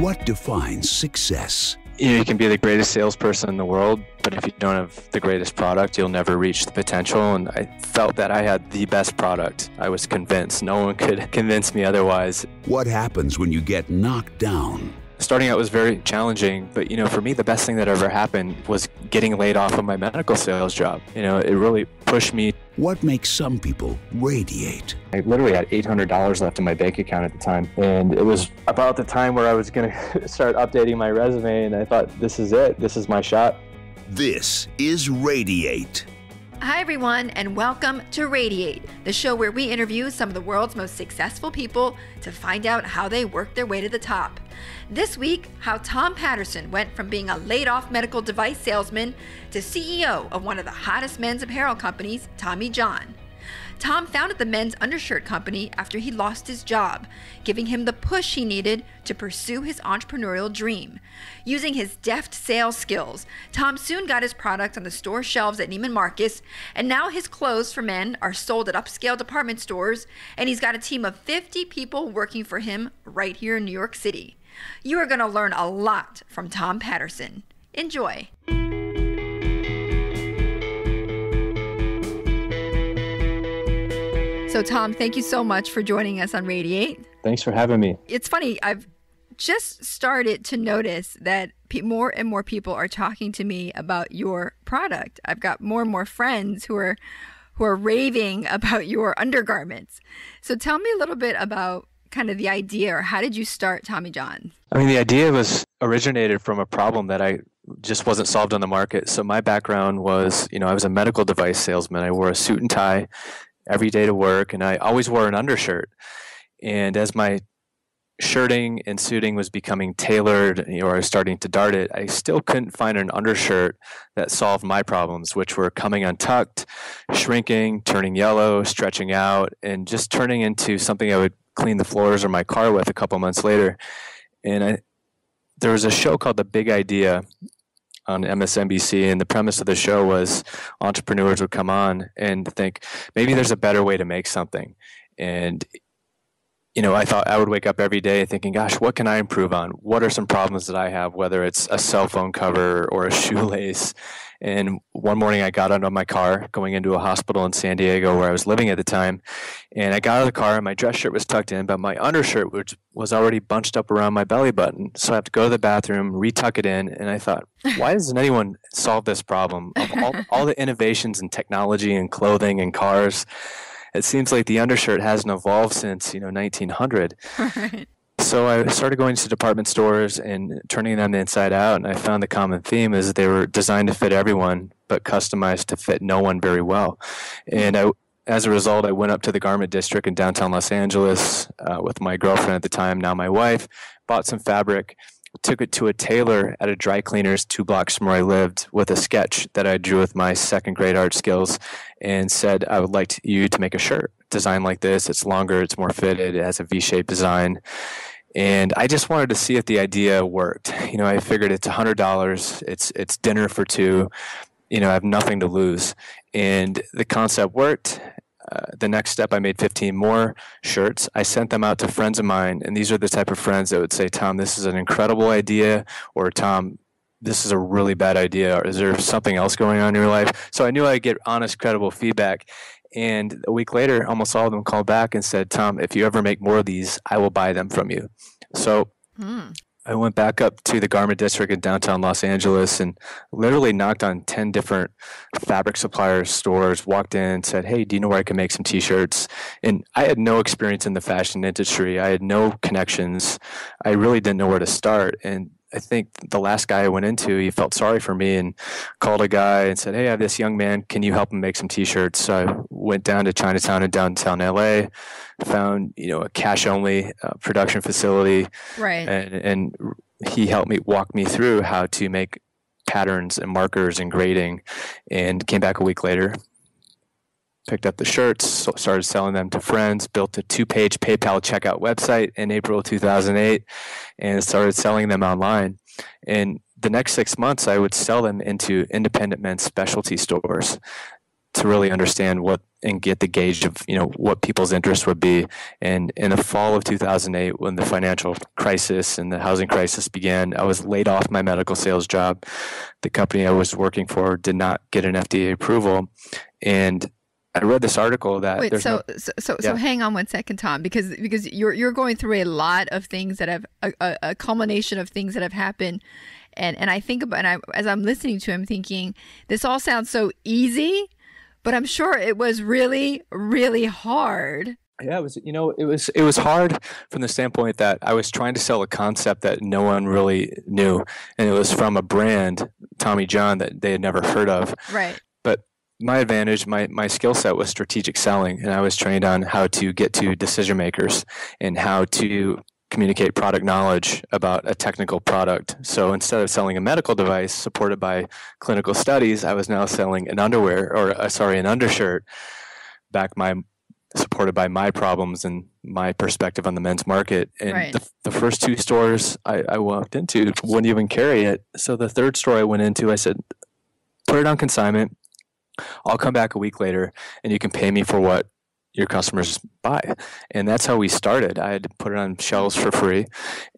What defines success? You can be the greatest salesperson in the world, but if you don't have the greatest product, you'll never reach the potential. And I felt that I had the best product. I was convinced. No one could convince me otherwise. What happens when you get knocked down? Starting out was very challenging, but for me, the best thing that ever happened was getting laid off of my medical sales job. It really pushed me. What makes some people radiate? I literally had $800 left in my bank account at the time, and it was about the time where I was going to start updating my resume, and I thought, this is it. This is my shot. This is Radiate. Hi, everyone, and welcome to Radiate, the show where we interview some of the world's most successful people to find out how they work their way to the top. This week, how Tom Patterson went from being a laid-off medical device salesman to CEO of one of the hottest men's apparel companies, Tommy John. Tom founded the men's undershirt company after he lost his job, giving him the push he needed to pursue his entrepreneurial dream. Using his deft sales skills, Tom soon got his product on the store shelves at Neiman Marcus, and now his clothes for men are sold at upscale department stores, and he's got a team of 50 people working for him right here in New York City. You are going to learn a lot from Tom Patterson. Enjoy. So Tom, thank you so much for joining us on Radiate. Thanks for having me. It's funny, I've just started to notice that more and more people are talking to me about your product. I've got more and more friends who are raving about your undergarments. So tell me a little bit about kind of the idea, or how did you start Tommy John? The idea was originated from a problem that I just wasn't solved on the market. So my background was, I was a medical device salesman. I wore a suit and tie every day to work, and I always wore an undershirt. And as my shirting and suiting was becoming tailored, or I was starting to dart it, I still couldn't find an undershirt that solved my problems, which were coming untucked, shrinking, turning yellow, stretching out, and just turning into something I would clean the floors of my car with a couple months later. And there was a show called The Big Idea on MSNBC, and the premise of the show was entrepreneurs would come on and think, maybe there's a better way to make something. And I thought I would wake up every day thinking, gosh, what can I improve on? What are some problems that I have, whether it's a cell phone cover or a shoelace? And one morning I got out of my car going into a hospital in San Diego where I was living at the time. And I got out of the car and my dress shirt was tucked in, but my undershirt was already bunched up around my belly button. So I have to go to the bathroom, retuck it in. And I thought, why doesn't anyone solve this problem? Of all the innovations in technology and clothing and cars, it seems like the undershirt hasn't evolved since 1900. Right. So I started going to department stores and turning them inside out, and I found the common theme is they were designed to fit everyone, but customized to fit no one very well. And as a result, I went up to the garment district in downtown Los Angeles with my girlfriend at the time, now my wife, bought some fabric, took it to a tailor at a dry cleaner's 2 blocks from where I lived with a sketch that I drew with my second grade art skills, and said, I would like you to make a shirt designed like this. It's longer, it's more fitted, it has a V-shaped design. And I just wanted to see if the idea worked. I figured it's $100, it's dinner for two, I have nothing to lose. And the concept worked. The next step, I made 15 more shirts. I sent them out to friends of mine, and these are the type of friends that would say, Tom, this is an incredible idea, or Tom, this is a really bad idea, or is there something else going on in your life? So I knew I'd get honest, credible feedback. And a week later, almost all of them called back and said, Tom, if you ever make more of these, I will buy them from you. So I went back up to the garment district in downtown Los Angeles and literally knocked on 10 different fabric suppliers' stores, walked in, said, hey, do you know where I can make some T-shirts? And I had no experience in the fashion industry. I had no connections. I really didn't know where to start. And I think the last guy I went into, he felt sorry for me and called a guy and said, hey, I have this young man. Can you help him make some T-shirts? So I went down to Chinatown in downtown LA, found, a cash-only production facility. Right. And he helped me walk me through how to make patterns and markers and grading, and came back a week later, picked up the shirts, started selling them to friends, built a 2-page PayPal checkout website in April 2008, and started selling them online. And the next 6 months, I would sell them into independent men's specialty stores. to really understand what and get the gauge of what people's interest would be. And in the fall of 2008, when the financial crisis and the housing crisis began, I was laid off my medical sales job. The company I was working for did not get an FDA approval, and I read this article that so hang on one second, Tom, because you're going through a lot of things that have a culmination of things that have happened, and I think about, and as I'm listening to him, thinking this all sounds so easy, but I'm sure it was really, really hard. Yeah, it was hard from the standpoint that I was trying to sell a concept that no one really knew, and it was from a brand, Tommy John, that they had never heard of. Right. But my advantage, my skill set was strategic selling, and I was trained on how to get to decision makers and how to communicate product knowledge about a technical product. So instead of selling a medical device supported by clinical studies, I was now selling an undershirt supported by my problems and my perspective on the men's market. And right. the first two stores I walked into wouldn't even carry it. So the third store I went into, I said, put it on consignment. I'll come back a week later and you can pay me for what your customers buy. And that's how we started. I had to put it on shelves for free.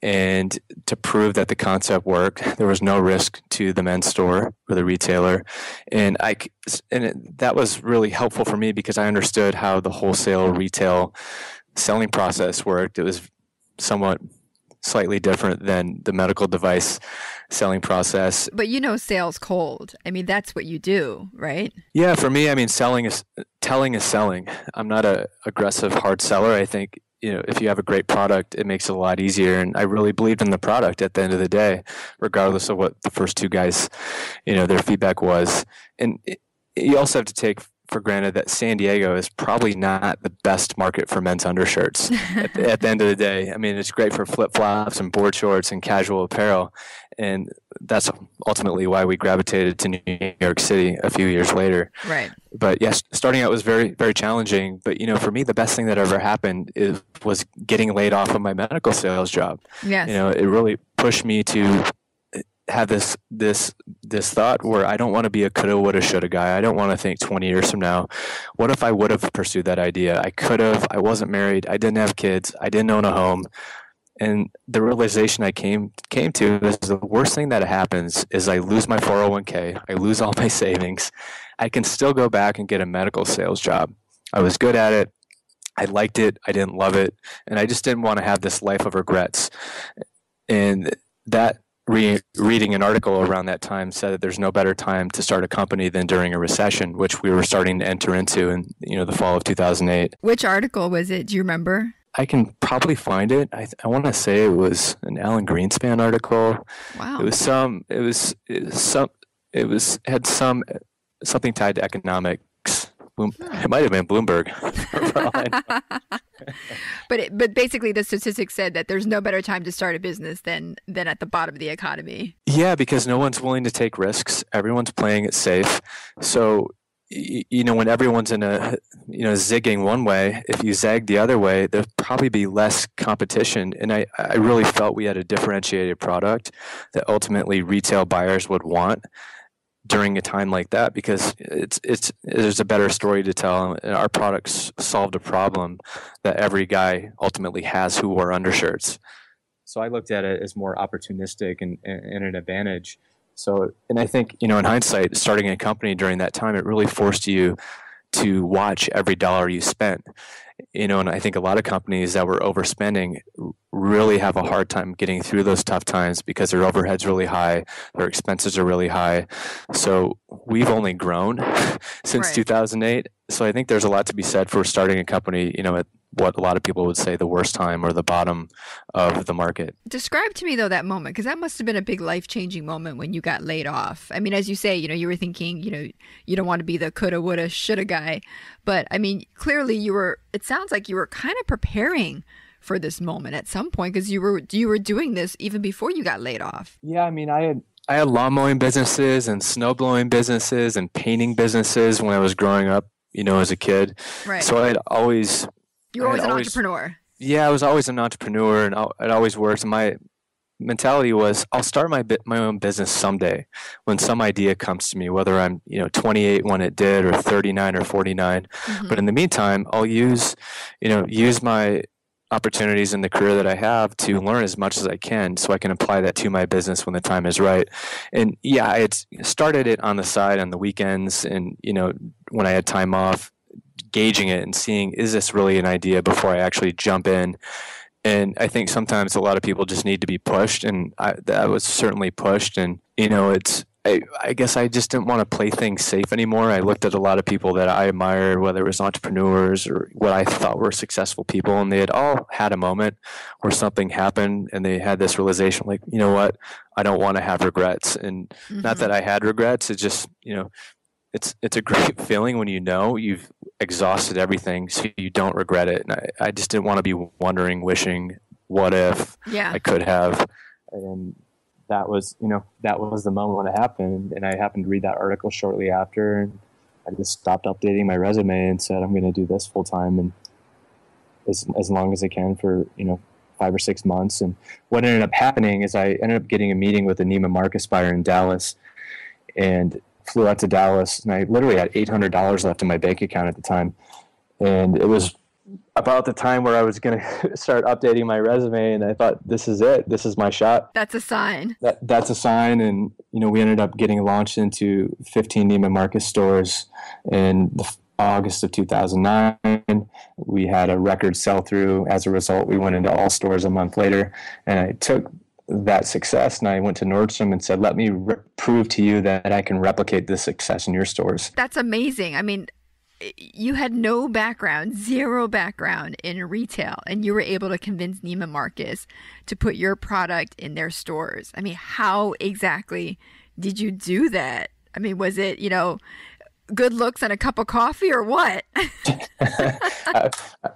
And to prove that the concept worked, there was no risk to the men's store or the retailer. And that was really helpful for me because I understood how the wholesale retail selling process worked. It was somewhat slightly different than the medical device selling process. But sales cold. I mean, that's what you do, right? Yeah, for me, I mean, telling is selling. I'm not a aggressive hard seller. I think, if you have a great product, it makes it a lot easier. And I really believed in the product at the end of the day, regardless of what the first two guys, their feedback was. And you also have to take for granted that San Diego is probably not the best market for men's undershirts at the end of the day. I mean, it's great for flip-flops and board shorts and casual apparel. And that's ultimately why we gravitated to New York City a few years later. Right. But yes, starting out was very, very challenging. But, for me, the best thing that ever happened was getting laid off of my medical sales job. Yes. It really pushed me to have this thought where I don't want to be a coulda, woulda, shoulda guy. I don't want to think 20 years from now, what if I would have pursued that idea? I could have. I wasn't married. I didn't have kids. I didn't own a home. And the realization I came to is the worst thing that happens is I lose my 401k. I lose all my savings. I can still go back and get a medical sales job. I was good at it. I liked it. I didn't love it. And I just didn't want to have this life of regrets. And that reading an article around that time said that there's no better time to start a company than during a recession, which we were starting to enter into in the fall of 2008. Which article was it? Do you remember? I can probably find it. I want to say it was an Alan Greenspan article. Wow. Had something tied to economics. It might have been Bloomberg. But basically the statistics said that there's no better time to start a business than at the bottom of the economy. Yeah, because no one's willing to take risks. Everyone's playing it safe. So, when everyone's in a, zigging one way, if you zag the other way, there'll probably be less competition. And I really felt we had a differentiated product that ultimately retail buyers would want during a time like that, because there's a better story to tell. And our products solved a problem that every guy ultimately has who wore undershirts. So I looked at it as more opportunistic and an advantage. So, and I think, in hindsight, starting a company during that time, it really forced you to watch every dollar you spent. And I think a lot of companies that were overspending really have a hard time getting through those tough times because their overhead's really high, their expenses are really high. So we've only grown since Right. 2008. So I think there's a lot to be said for starting a company, at what a lot of people would say the worst time or the bottom of the market. Describe to me, though, that moment, because that must have been a big life-changing moment when you got laid off. I mean, as you say, you were thinking, you don't want to be the coulda, woulda, shoulda guy. But, I mean, clearly it sounds like you were kind of preparing for this moment at some point, because you were doing this even before you got laid off. Yeah, I mean, I had lawn mowing businesses and snow blowing businesses and painting businesses when I was growing up, as a kid. Right. So You were always an entrepreneur. Yeah, I was always an entrepreneur, and I'd always worked. My mentality was I'll start my own business someday when some idea comes to me, whether I'm 28 when it did or 39 or 49. But in the meantime, I'll use my opportunities in the career that I have to learn as much as I can so I can apply that to my business when the time is right. And yeah, I had started it on the side on the weekends and when I had time off, gauging it and seeing, is this really an idea before I actually jump in. And I think sometimes a lot of people just need to be pushed, and I was certainly pushed. And I guess I just didn't want to play things safe anymore. I looked at a lot of people that I admired, whether it was entrepreneurs or what I thought were successful people, and they had all had a moment where something happened, and they had this realization, like, you know what, I don't want to have regrets. And not that I had regrets. It's just it's a great feeling when you've exhausted everything, so you don't regret it. And I just didn't want to be wondering, wishing, what if I could have. And that was the moment when it happened. And I happened to read that article shortly after, and I just stopped updating my resume and said, I'm going to do this full time and as long as I can for 5 or 6 months. And what ended up happening is I ended up getting a meeting with the Neiman Marcus buyer in Dallas, and flew out to Dallas, and I literally had $800 left in my bank account at the time. And it was about the time where I was going to start updating my resume, and I thought, this is it. This is my shot. That's a sign. That's a sign. And, we ended up getting launched into 15 Niemen Marcus stores in August of 2009. We had a record sell-through. As a result, we went into all stores a month later, and I took that success and I went to Nordstrom and said, let me prove to you that I can replicate this success in your stores. That's amazing. I mean, you had no background, zero background in retail, and you were able to convince Neiman Marcus to put your product in their stores. I mean, how exactly did you do that? I mean, was it, good looks and a cup of coffee or what? I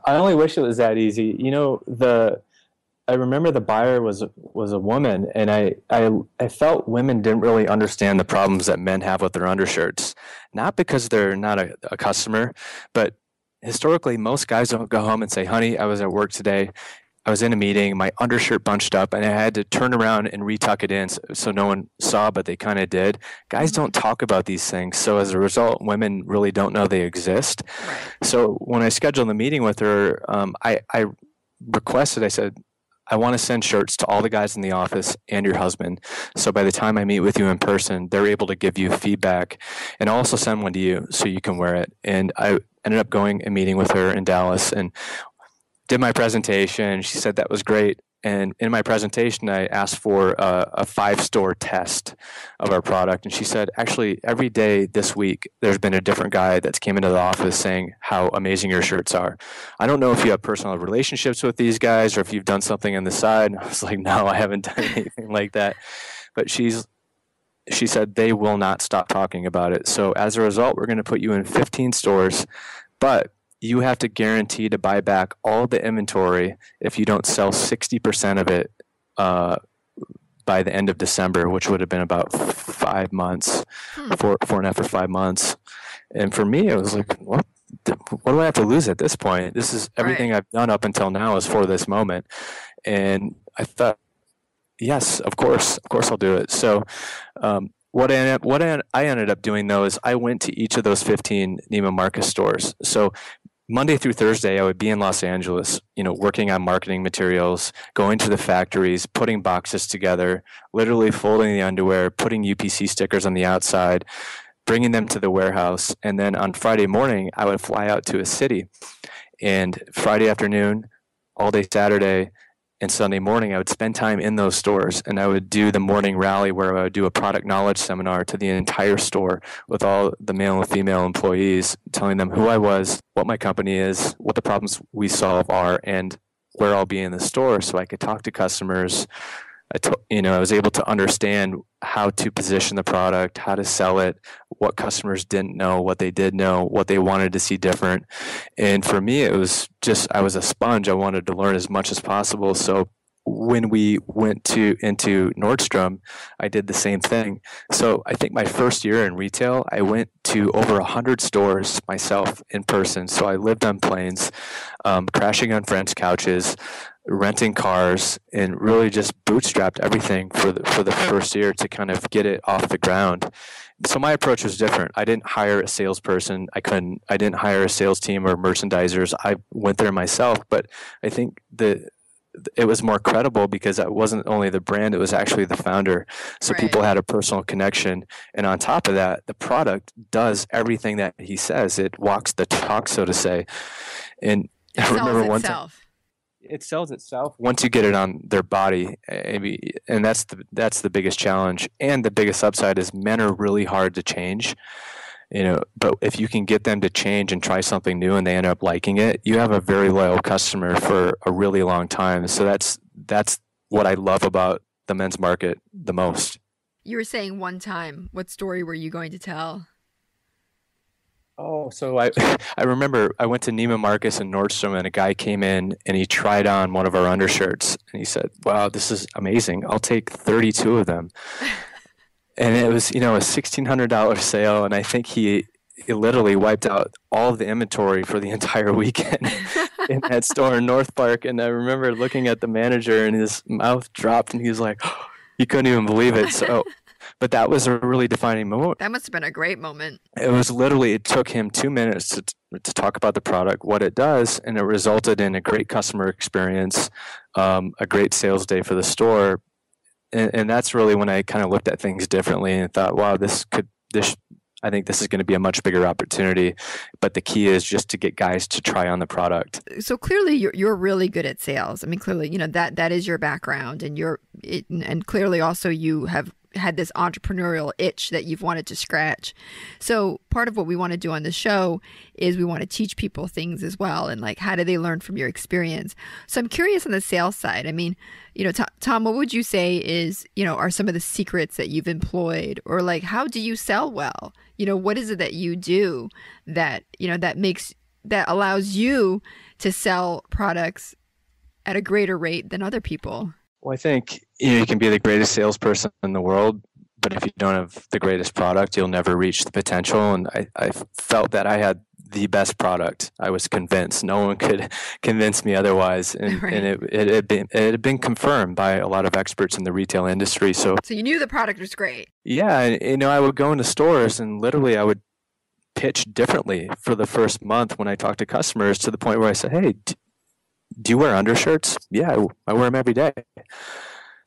only wish it was that easy. I remember the buyer was a woman, and I felt women didn't really understand the problems that men have with their undershirts. Not because they're not a customer, but historically, most guys don't go home and say, honey, I was at work today. I was in a meeting, my undershirt bunched up, and I had to turn around and retuck it in so no one saw, but they kind of did. Guys don't talk about these things. So as a result, women really don't know they exist. Right. So when I scheduled the meeting with her, I requested, I said, I want to send shirts to all the guys in the office and your husband. So by the time I meet with you in person, they're able to give you feedback, and I'll also send one to you so you can wear it. And I ended up going and meeting with her in Dallas and did my presentation. She said that was great. And in my presentation, I asked for a 5-store test of our product. And she said, actually, every day this week, there's been a different guy that's came into the office saying how amazing your shirts are. I don't know if you have personal relationships with these guys or if you've done something on the side. And I was like, no, I haven't done anything like that. But she said, they will not stop talking about it. So as a result, we're going to put you in 15 stores, but you have to guarantee to buy back all the inventory if you don't sell 60% of it by the end of December, which would have been about 5 months, 4.5 or 5 months. And for me, it was like, what do I have to lose at this point? This is everything I've done up until now is for this moment. And I thought, yes, of course I'll do it. So what I ended up doing, though, is I went to each of those 15 Neiman Marcus stores. So Monday through Thursday, I would be in Los Angeles, working on marketing materials, going to the factories, putting boxes together, literally folding the underwear, putting UPC stickers on the outside, bringing them to the warehouse. And then on Friday morning, I would fly out to a city. And Friday afternoon, all day Saturday, and Sunday morning, I would spend time in those stores, and I would do the morning rally where I would do a product knowledge seminar to the entire store with all the male and female employees, telling them who I was, what my company is, what the problems we solve are, and where I'll be in the store so I could talk to customers. I was able to understand how to position the product, how to sell it, what customers didn't know, what they did know, what they wanted to see different. And for me, it was just, I was a sponge. I wanted to learn as much as possible. So when we went into Nordstrom, I did the same thing. So I think my first year in retail, I went to over 100 stores myself in person. So I lived on planes, crashing on friends' couches, renting cars, and really just bootstrapped everything for the first year to kind of get it off the ground. So my approach was different. I didn't hire a salesperson. I didn't hire a sales team or merchandisers. I went there myself, but I think it was more credible because it wasn't only the brand, it was actually the founder. So Right. people had a personal connection. And on top of that, the product does everything that he says. It walks the talk, so to say. And It I remember sells one time, itself. it sells itself once you get it on their body. And that's the biggest challenge. And the biggest upside is men are really hard to change. But if you can get them to change and try something new and they end up liking it, you have a very loyal customer for a really long time. So that's what I love about the men's market the most. You were saying one time, what story were you going to tell? Oh, so I remember I went to Neiman Marcus in Nordstrom, and a guy came in and he tried on one of our undershirts and he said, "Wow, this is amazing. I'll take 32 of them." And it was, a $1,600 sale, and I think he literally wiped out all of the inventory for the entire weekend in that store in North Park. And I remember looking at the manager, and his mouth dropped, and he was like, he couldn't even believe it. So, but that was a really defining moment. That must have been a great moment. It took him 2 minutes to talk about the product, what it does, and it resulted in a great customer experience, a great sales day for the store. And that's really when I kind of looked at things differently and thought, wow, I think this is going to be a much bigger opportunity. But the key is just to get guys to try on the product. So clearly you're really good at sales. I mean, clearly, that is your background, and and clearly also you have had this entrepreneurial itch that you've wanted to scratch. So part of what we want to do on the show is we want to teach people things as well, and like, how do they learn from your experience? So I'm curious on the sales side. I mean, Tom, what would you say are some of the secrets that you've employed, or like, how do you sell well? What is it that you do that that allows you to sell products at a greater rate than other people? Well, I think you can be the greatest salesperson in the world, but if you don't have the greatest product, you'll never reach the potential. And I felt that I had the best product. I was convinced. No one could convince me otherwise. And, Right. and it had been confirmed by a lot of experts in the retail industry. So you knew the product was great. yeah, I would go into stores and literally I would pitch differently for the first month when I talked to customers, to the point where I said, "Hey, do you wear undershirts?" "Yeah, I wear them every day."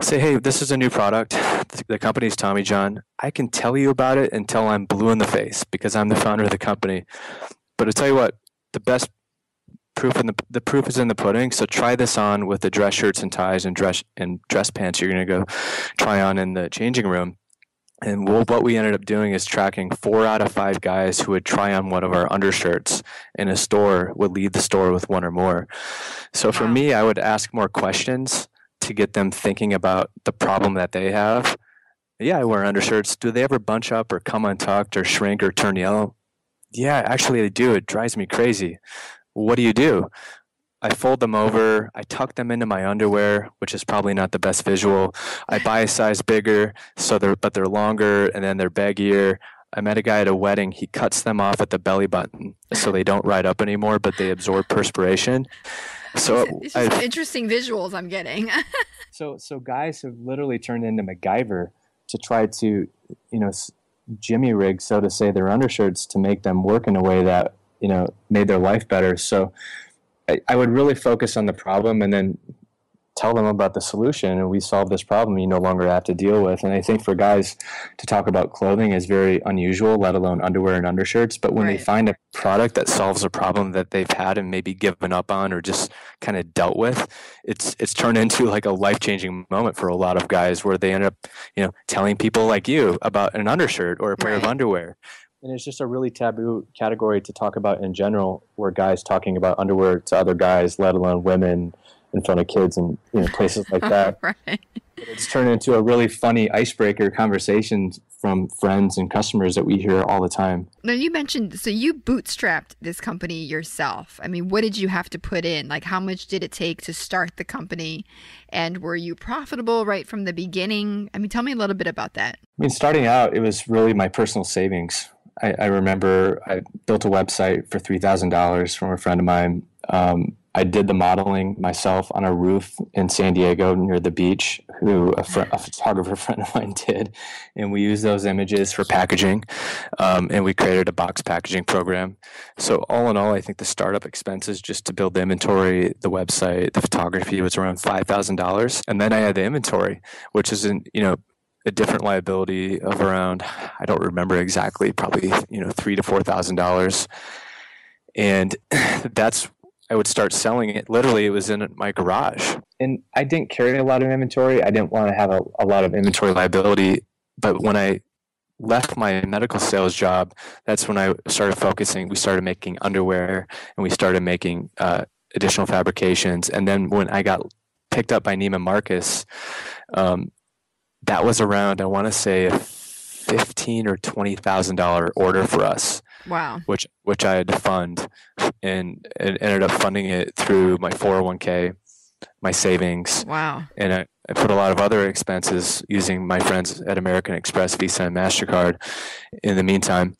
Say, "Hey, this is a new product. The company's Tommy John. I can tell you about it until I'm blue in the face because I'm the founder of the company. But I'll tell you what, the best proof the proof is in the pudding. So try this on with the dress shirts and ties and dress pants you're going to go try on in the changing room." And what we ended up doing is tracking 4 out of 5 guys who would try on one of our undershirts in a store would leave the store with one or more. So for me, I would ask more questions to get them thinking about the problem that they have. "Yeah, I wear undershirts. Do they ever bunch up or come untucked or shrink or turn yellow?" "Yeah, actually they do. It drives me crazy." "What do you do?" "I fold them over, I tuck them into my underwear," which is probably not the best visual. "I buy a size bigger, but they're longer, and then they're baggier. I met a guy at a wedding, he cuts them off at the belly button so they don't ride up anymore, but they absorb perspiration." So It's just interesting visuals I'm getting. So guys have literally turned into MacGyver to try to, jimmy rig, so to say, their undershirts to make them work in a way that, made their life better. So I would really focus on the problem and then tell them about the solution, and we solve this problem you no longer have to deal with. And I think for guys to talk about clothing is very unusual, let alone underwear and undershirts. But when they Right. find a product that solves a problem that they've had and maybe given up on or just kind of dealt with, it's turned into like a life-changing moment for a lot of guys, where they end up, telling people like you about an undershirt or a pair of Right. underwear. And it's just a really taboo category to talk about in general, where guys talking about underwear to other guys, let alone women, in front of kids and places like that. Right. It's turned into a really funny icebreaker conversation from friends and customers that we hear all the time. Now you mentioned, so you bootstrapped this company yourself. I mean, what did you have to put in? Like, how much did it take to start the company? And were you profitable right from the beginning? I mean, tell me a little bit about that. I mean, starting out, it was really my personal savings. I remember I built a website for $3,000 from a friend of mine. I did the modeling myself on a roof in San Diego near the beach, who a photographer friend of mine did. And we used those images for packaging, and we created a box packaging program. So all in all, I think the startup expenses just to build the inventory, the website, the photography was around $5,000. And then I had the inventory, which is a different liability of around, I don't remember exactly, probably $3,000 to $4,000. And I would start selling it. Literally, it was in my garage. And I didn't carry a lot of inventory. I didn't want to have a lot of inventory liability. But when I left my medical sales job, that's when I started focusing. We started making underwear, and we started making additional fabrications. And then when I got picked up by Neiman Marcus, that was around, I want to say, a $15,000 or $20,000 order for us. Wow. Which I had to fund, and ended up funding it through my 401k, my savings. Wow. And I put a lot of other expenses using my friends at American Express, Visa, and MasterCard in the meantime.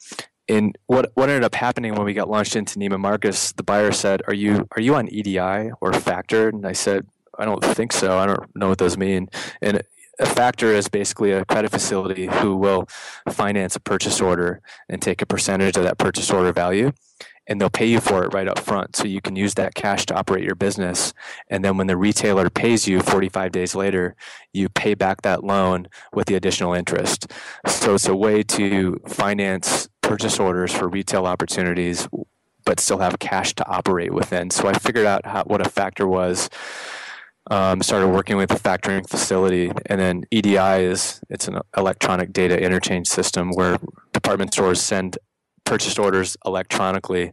And what ended up happening when we got launched into Neiman Marcus, the buyer said, are you on EDI or Factor? And I said, I don't think so. I don't know what those mean. And a factor is basically a credit facility who will finance a purchase order and take a percentage of that purchase order value, and they'll pay you for it right up front. So you can use that cash to operate your business. And then when the retailer pays you 45 days later, you pay back that loan with the additional interest. So it's a way to finance purchase orders for retail opportunities, but still have cash to operate within. So I figured out what a factor was. Started working with a factoring facility, and then EDI it's an electronic data interchange system where department stores send purchase orders electronically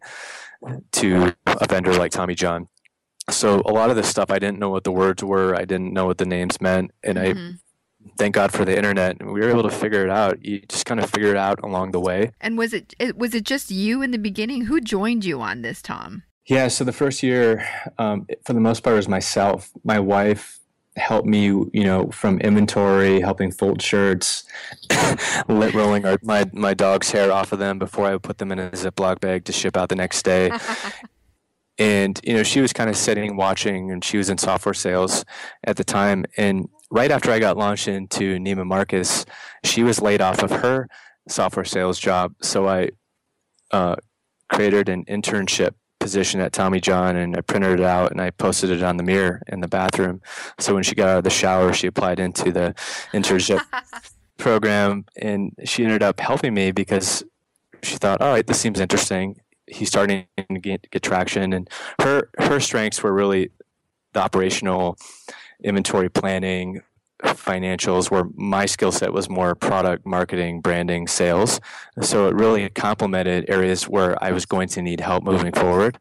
to a vendor like Tommy John. So a lot of this stuff, I didn't know what the words were. I didn't know what the names meant. And I thank God for the internet. We were able to figure it out. You just kind of figure it out along the way. And was it just you in the beginning? Who joined you on this, Tom? Yeah, so the first year, for the most part, was myself. My wife helped me, from inventory, helping fold shirts, lint rolling my dog's hair off of them before I would put them in a Ziploc bag to ship out the next day. And, she was kind of sitting, watching, and she was in software sales at the time. And right after I got launched into Neiman Marcus, she was laid off of her software sales job. So I created an internship position at Tommy John, and I printed it out and I posted it on the mirror in the bathroom. So when she got out of the shower, she applied into the internship program, and she ended up helping me because she thought, all right, this seems interesting. He's starting to get traction, and her strengths were really the operational inventory planning, financials, where my skill set was more product marketing, branding, sales. So it really complemented areas where I was going to need help moving forward.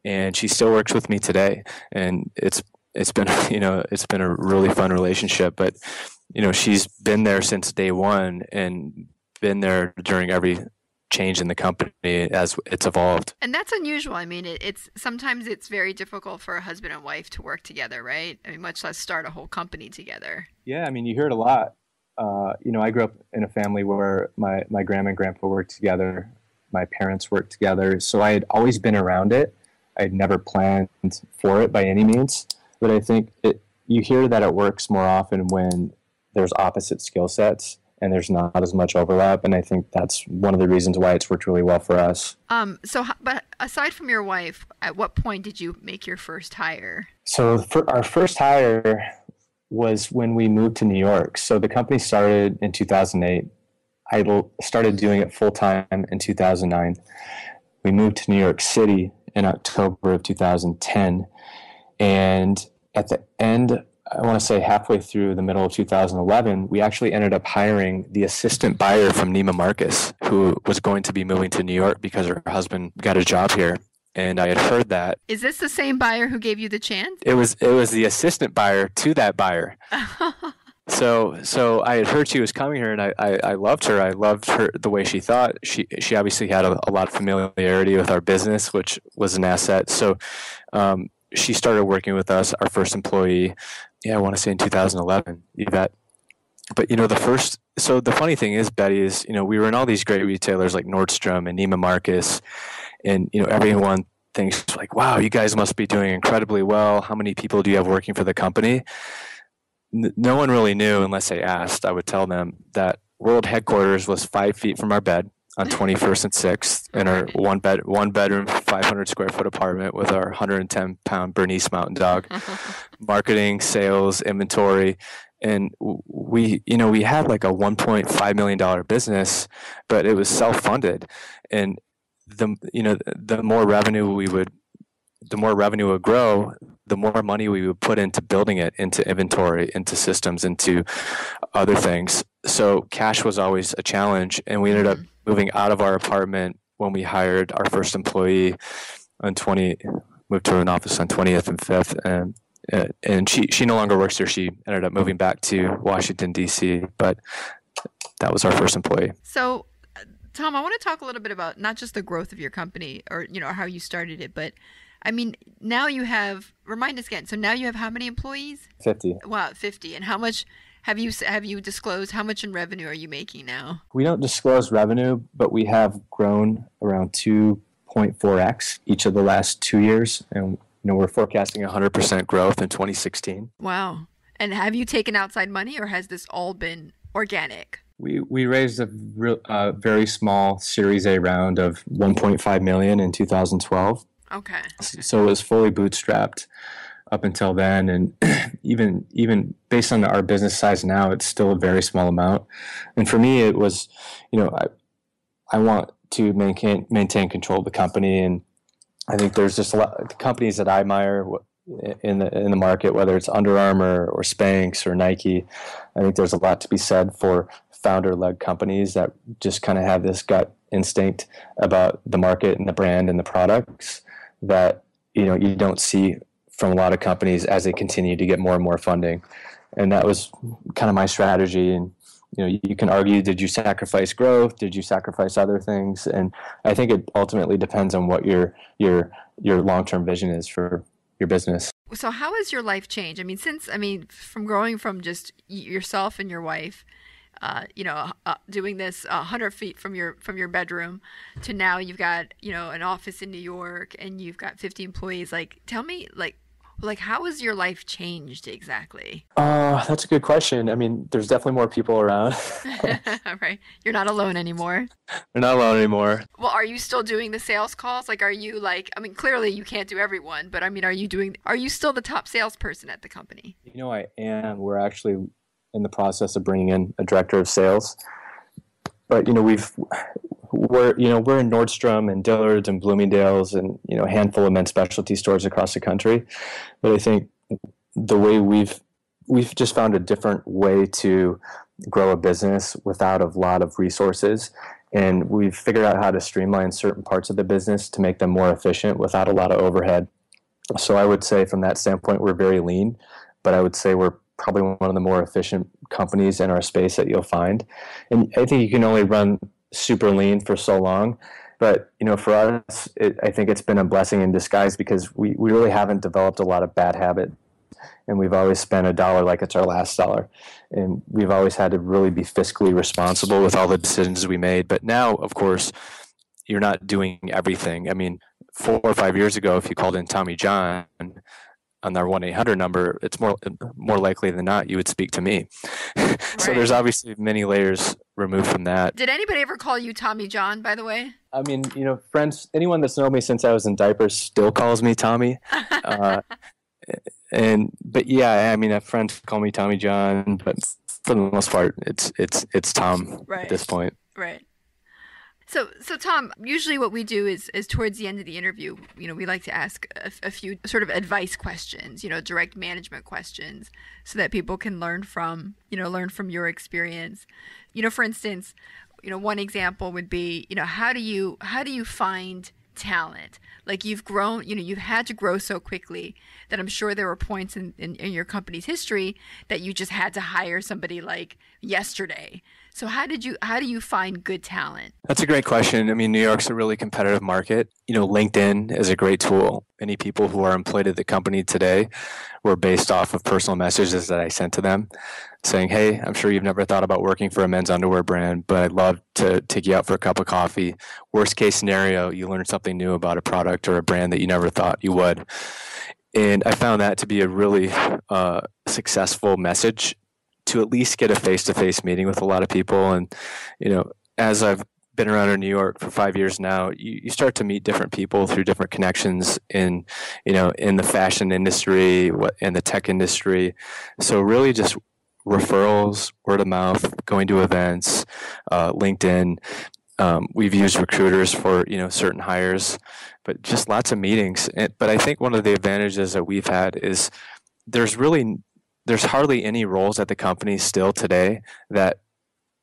And she still works with me today, and it's been a really fun relationship. But she's been there since day one and been there during every change in the company as it's evolved. And that's unusual. I mean, sometimes it's very difficult for a husband and wife to work together, right? I mean, much less start a whole company together. Yeah, I mean, you hear it a lot. I grew up in a family where my grandma and grandpa worked together. My parents worked together. So I had always been around it. I had never planned for it by any means. But I think you hear that it works more often when there's opposite skill sets and there's not as much overlap. And I think that's one of the reasons why it's worked really well for us. But aside from your wife, at what point did you make your first hire? So our first hire was when we moved to New York. So the company started in 2008. I started doing it full time in 2009. We moved to New York City in October of 2010. And at the end, I want to say halfway through the middle of 2011, we actually ended up hiring the assistant buyer from Neiman Marcus, who was going to be moving to New York because her husband got a job here. And I had heard that. Is this the same buyer who gave you the chance? It was the assistant buyer to that buyer. So I had heard she was coming here, and I loved her. I loved her, the way she thought. She obviously had a lot of familiarity with our business, which was an asset. So she started working with us, our first employee, I want to say in 2011, Yvette. But, the funny thing is, Betty, is, we were in all these great retailers like Nordstrom and Neiman Marcus, and, everyone thinks like, wow, you guys must be doing incredibly well. How many people do you have working for the company? No one really knew unless they asked. I would tell them that world headquarters was 5 feet from our bed on 21st and 6th in our one bedroom, 500 square foot apartment with our 110 pound Bernese Mountain Dog. Marketing, sales, inventory. And we had like a $1.5 million business, but it was self-funded. And the more revenue would grow, the more money we would put into building it, into inventory, into systems, into other things. So cash was always a challenge, and we ended up moving out of our apartment when we hired our first employee moved to an office on 20th and 5th, and she no longer works there. She ended up moving back to Washington, D.C., but that was our first employee. So, Tom, I want to talk a little bit about not just the growth of your company or, how you started it, but I mean, now you have, remind us again, so now you have how many employees? 50. Wow, 50. And how much have you disclosed, how much in revenue are you making now? We don't disclose revenue, but we have grown around 2.4x each of the last 2 years. And, we're forecasting 100% growth in 2016. Wow. And have you taken outside money, or has this all been organic? We raised a very small Series A round of $1.5 million in 2012. Okay. So it was fully bootstrapped up until then, and even based on our business size now, it's still a very small amount. And for me, it was, I want to maintain control of the company, and I think there's just a lot of companies that I admire in the market, whether it's Under Armour or Spanx or Nike. I think there's a lot to be said for founder-led companies that just kind of have this gut instinct about the market and the brand and the products that you don't see from a lot of companies as they continue to get more and more funding. And that was kind of my strategy. And you can argue, did you sacrifice growth? Did you sacrifice other things? And I think it ultimately depends on what your long-term vision is for your business. So how has your life changed? From growing from just yourself and your wife, doing this 100 feet from your bedroom to now you've got, an office in New York and you've got 50 employees. Like, tell me, how has your life changed exactly? That's a good question. There's definitely more people around. Right. You're not alone anymore. We're not alone anymore. Well, are you still doing the sales calls? Are you clearly you can't do everyone, but are you still the top salesperson at the company? I am. We're actually in the process of bringing in a director of sales. But, we're in Nordstrom and Dillard's and Bloomingdale's and, a handful of men's specialty stores across the country. But I think the way we've just found a different way to grow a business without a lot of resources. And we've figured out how to streamline certain parts of the business to make them more efficient without a lot of overhead. So I would say from that standpoint, we're very lean, but I would say we're probably one of the more efficient companies in our space that you'll find. And I think you can only run super lean for so long. But, for us, I think it's been a blessing in disguise because we really haven't developed a lot of bad habits. And we've always spent $1 like it's our last dollar. And we've always had to really be fiscally responsible with all the decisions we made. But now, of course, you're not doing everything. 4 or 5 years ago, if you called in Tommy John on their 1-800 number, it's more likely than not you would speak to me. Right. So there's obviously many layers removed from that. Did anybody ever call you Tommy John, by the way? Friends, anyone that's known me since I was in diapers still calls me Tommy. Friends call me Tommy John, but for the most part, it's Tom right. At this point. Right. So Tom, usually what we do is towards the end of the interview, we like to ask a few sort of advice questions, direct management questions, so that people can learn from your experience. For instance, one example would be, how do you find talent? Like you've grown, you've had to grow so quickly that I'm sure there were points in your company's history that you just had to hire somebody like yesterday. So how do you find good talent? That's a great question. I mean, New York's a really competitive market. LinkedIn is a great tool. Many people who are employed at the company today were based off of personal messages that I sent to them saying, hey, I'm sure you've never thought about working for a men's underwear brand, but I'd love to take you out for a cup of coffee. Worst case scenario, you learn something new about a product or a brand that you never thought you would. And I found that to be a really successful message to at least get a face-to-face meeting with a lot of people. And, as I've been around in New York for 5 years now, you start to meet different people through different connections in the fashion industry, in the tech industry. So really just referrals, word of mouth, going to events, LinkedIn. We've used recruiters for, certain hires, but just lots of meetings. But I think one of the advantages that we've had is there's hardly any roles at the company still today that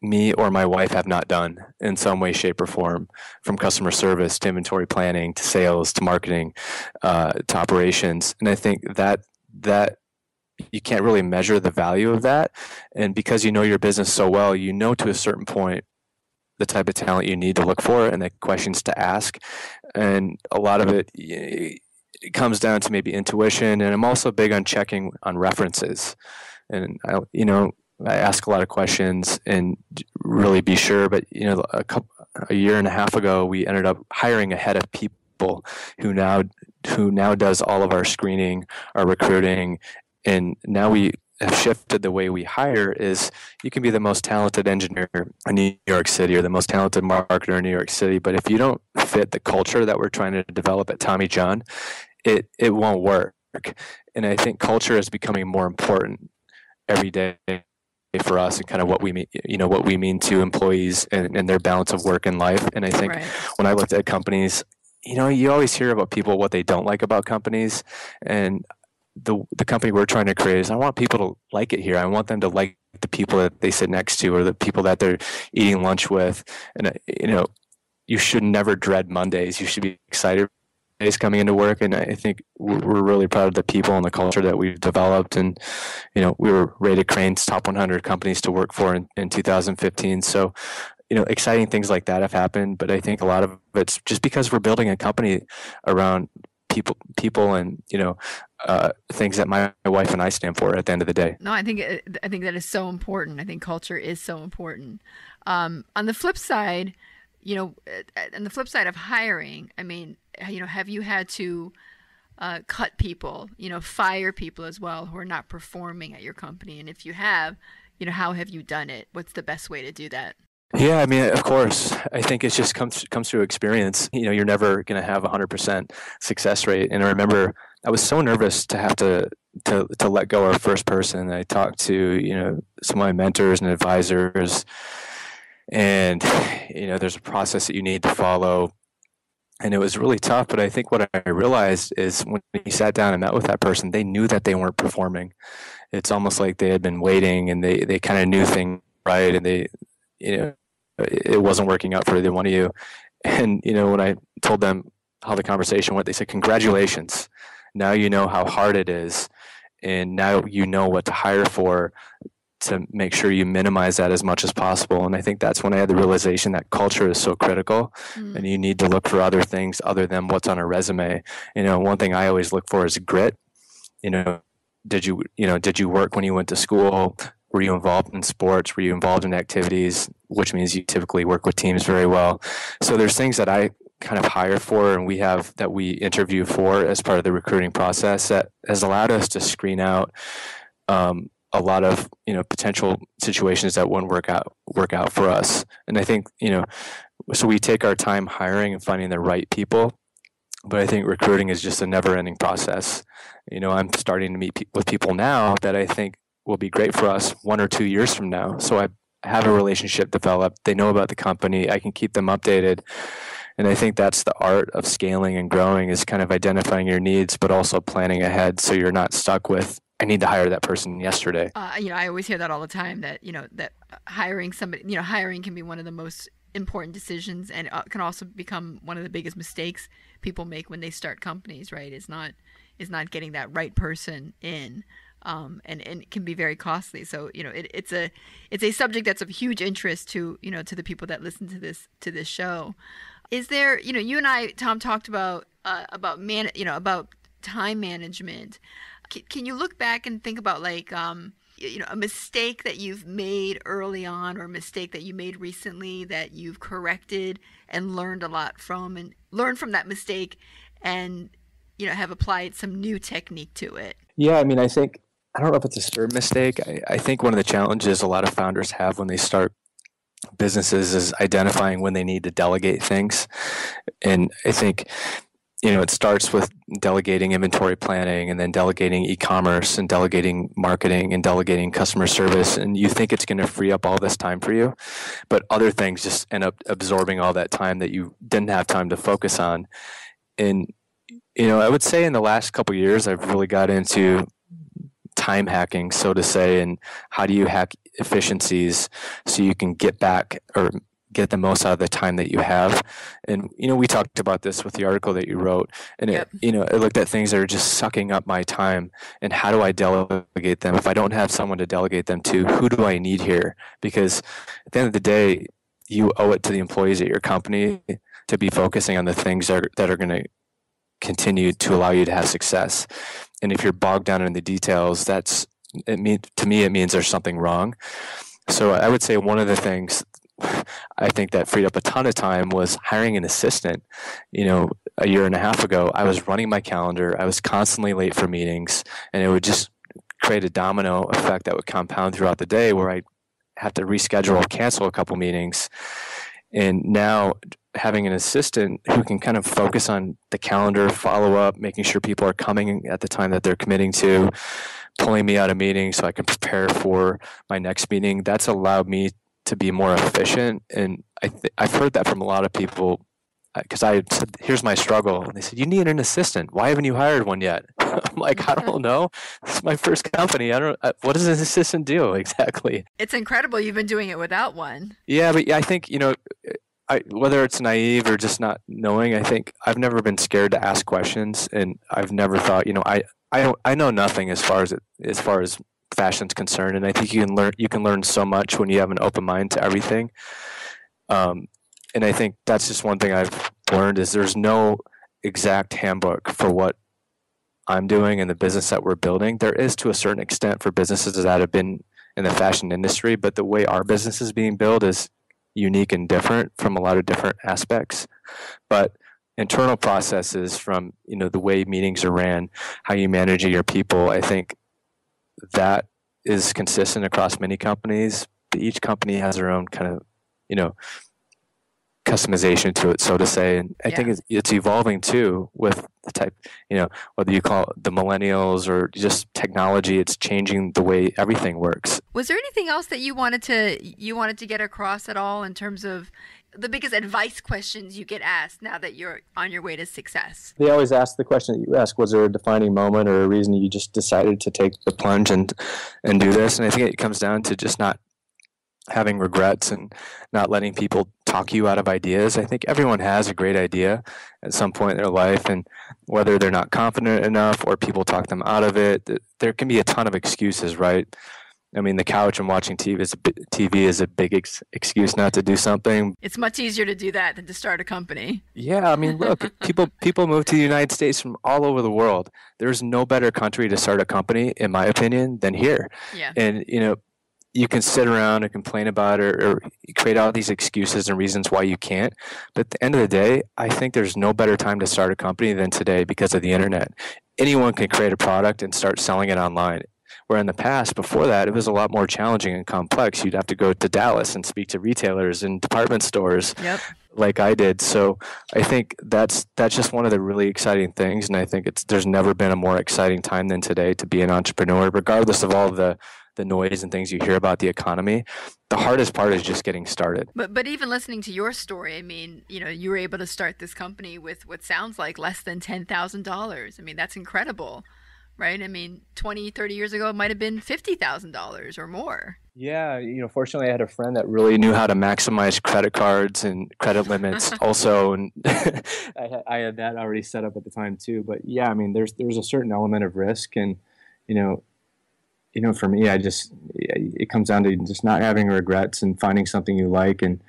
me or my wife have not done in some way, shape, or form, from customer service to inventory planning to sales to marketing to operations. And I think that you can't really measure the value of that. And because you know your business so well, to a certain point the type of talent you need to look for and the questions to ask. And a lot of it comes down to maybe intuition. And I'm also big on checking on references. And I ask a lot of questions and really be sure. But a year and a half ago, we ended up hiring a head of people who now does all of our screening, our recruiting, and now we have shifted the way we hire. Is you can be the most talented engineer in New York City or the most talented marketer in New York City, but if you don't fit the culture that we're trying to develop at Tommy John, it won't work. And I think culture is becoming more important every day for us, and kind of what we mean to employees and their balance of work and life. And I think when I looked at companies, you always hear about people, what they don't like about companies. And the company we're trying to create is, I want people to like it here. I want them to like the people that they sit next to or the people that they're eating lunch with. And, you should never dread Mondays. You should be excited days coming into work. And I think we're really proud of the people and the culture that we've developed. And, we were rated Crane's top 100 companies to work for in 2015. So, exciting things like that have happened. But I think a lot of it's just because we're building a company around people and things that my wife and I stand for at the end of the day. No, I think that is so important. I think culture is so important. On the flip side, of hiring, I mean, have you had to cut people, fire people as well who are not performing at your company? And if you have, how have you done it? What's the best way to do that? Yeah, I mean, of course, I think it just comes through experience. You're never going to have 100% success rate. And I remember I was so nervous to have to let go our first person. I talked to, some of my mentors and advisors, and, there's a process that you need to follow. And it was really tough. But I think what I realized is when you sat down and met with that person, they knew that they weren't performing. It's almost like they had been waiting, and they kind of knew things right, and they, it wasn't working out for either one of you. And, when I told them how the conversation went, they said, congratulations. Now you know how hard it is. And now you know what to hire for to make sure you minimize that as much as possible. And I think that's when I had the realization that culture is so critical, and you need to look for other things other than what's on a resume. One thing I always look for is grit. Did you work when you went to school? Were you involved in sports? Were you involved in activities? Which means you typically work with teams very well. So there's things that I kind of hire for, and we interview for as part of the recruiting process, that has allowed us to screen out a lot of potential situations that wouldn't work out for us. And I think so we take our time hiring and finding the right people. But I think recruiting is just a never-ending process. I'm starting to meet with people now that I think will be great for us 1 or 2 years from now. So I have a relationship developed. They know about the company. I can keep them updated. And I think that's the art of scaling and growing, is kind of identifying your needs, but also planning ahead so you're not stuck with, I need to hire that person yesterday. I always hear that all the time, that, that hiring somebody, hiring can be one of the most important decisions, and can also become one of the biggest mistakes people make when they start companies, right? Is not getting that right person in. And it can be very costly. So, it's a subject that's of huge interest to the people that listen to this show. Is there, you and I, Tom, talked about time management. Can you look back and think about a mistake that you've made early on, or a mistake that you made recently that you've corrected and learned a lot from, and learned from that mistake, and have applied some new technique to it? Yeah, I mean, I don't know if it's a certain mistake. I think one of the challenges a lot of founders have when they start businesses is identifying when they need to delegate things. And I think, it starts with delegating inventory planning, and then delegating e-commerce, and delegating marketing, and delegating customer service. And you think it's going to free up all this time for you, but other things just end up absorbing all that time that you didn't have time to focus on. And, I would say in the last couple of years, I've really got into time hacking, so to say, and how do you hack efficiencies so you can get back or get the most out of the time that you have. And, we talked about this with the article that you wrote, and Yep. It looked at things that are just sucking up my time, and how do I delegate them? If I don't have someone to delegate them to, who do I need here? Because at the end of the day, you owe it to the employees at your company to be focusing on the things that are going to continue to allow you to have success. And if you're bogged down in the details, to me, it means there's something wrong. So I would say one of the things I think that freed up a ton of time was hiring an assistant. A year and a half ago, I was running my calendar. I was constantly late for meetings, and it would just create a domino effect that would compound throughout the day, where I'd have to reschedule or cancel a couple meetings. And now having an assistant who can kind of focus on the calendar, follow up, making sure people are coming at the time that they're committing to, pulling me out of meetings so I can prepare for my next meeting, that's allowed me to be more efficient. And I've heard that from a lot of people, because I said, here's my struggle. And they said, you need an assistant. Why haven't you hired one yet? I'm like, I don't know. This is my first company. What does an assistant do exactly? It's incredible you've been doing it without one. Yeah, but I think, whether it's naive or just not knowing, I think I've never been scared to ask questions, and I've never thought, I know nothing as far as fashion's concerned, and I think you can learn so much when you have an open mind to everything. And I think that's just one thing I've learned, is there's no exact handbook for what I'm doing and the business that we're building. There is, to a certain extent, for businesses that have been in the fashion industry, but the way our business is being built is unique and different from a lot of different aspects. But internal processes, from the way meetings are ran, how you manage your people, I think that is consistent across many companies. But each company has their own kind of customization to it, so to say. And I think it's evolving too, with the type, whether you call it the millennials or just technology, it's changing the way everything works. Was there anything else that you wanted to get across at all, in terms of the biggest advice questions you get asked now that you're on your way to success? They always ask the question that you ask, was there a defining moment or a reason you just decided to take the plunge and do this? And I think it comes down to just not having regrets and not letting people talk you out of ideas. I think everyone has a great idea at some point in their life, and whether they're not confident enough or people talk them out of it, there can be a ton of excuses, right? I mean, the couch and watching TV is a big excuse not to do something. It's much easier to do that than to start a company. Yeah, I mean, look, people move to the United States from all over the world. There's no better country to start a company, in my opinion, than here. Yeah. And, you can sit around and complain about it, or create all these excuses and reasons why you can't. But at the end of the day, I think there's no better time to start a company than today because of the internet. Anyone can create a product and start selling it online. Where in the past, before that, it was a lot more challenging and complex. You'd have to go to Dallas and speak to retailers and department stores, like I did. So I think that's just one of the really exciting things. And I think there's never been a more exciting time than today to be an entrepreneur, regardless of all the noise and things you hear about the economy. The hardest part is just getting started. But even listening to your story, I mean, you were able to start this company with what sounds like less than $10,000. I mean, that's incredible. right? I mean, 20, 30 years ago, it might have been $50,000 or more. Yeah, fortunately I had a friend that really knew how to maximize credit cards and credit limits also, and I had that already set up at the time too. But yeah, I mean, there's a certain element of risk, and for me, it comes down to just not having regrets and finding something you like. And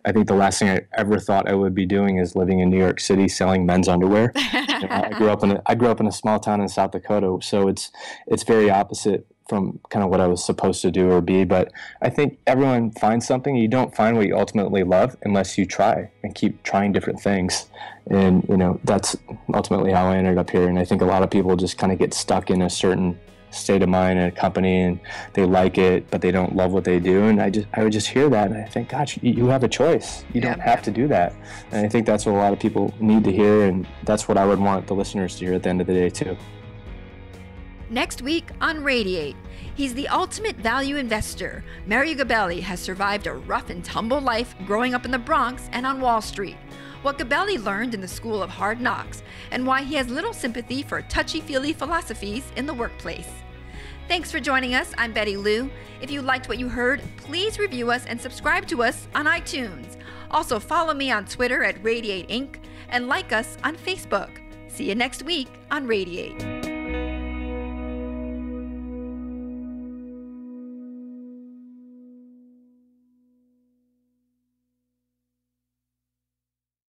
I think the last thing I ever thought I would be doing is living in New York City selling men's underwear. I grew up in a small town in South Dakota, so it's very opposite from kind of what I was supposed to do or be. But I think everyone finds something. You don't find what you ultimately love unless you try and keep trying different things. And, that's ultimately how I ended up here. And I think a lot of people just kind of get stuck in a certain state of mind in a company, and they like it, but they don't love what they do. And I would just hear that, and I think, gosh, you have a choice. You don't have to do that. And I think that's what a lot of people need to hear, and that's what I would want the listeners to hear at the end of the day too. Next week on Radiate, he's the ultimate value investor. Mario Gabelli has survived a rough and tumble life growing up in the Bronx and on Wall Street. What Gabelli learned in the School of Hard Knocks, and why he has little sympathy for touchy-feely philosophies in the workplace. Thanks for joining us. I'm Betty Lou. If you liked what you heard, please review us and subscribe to us on iTunes. Also, follow me on Twitter at Radiate Inc. and like us on Facebook. See you next week on Radiate.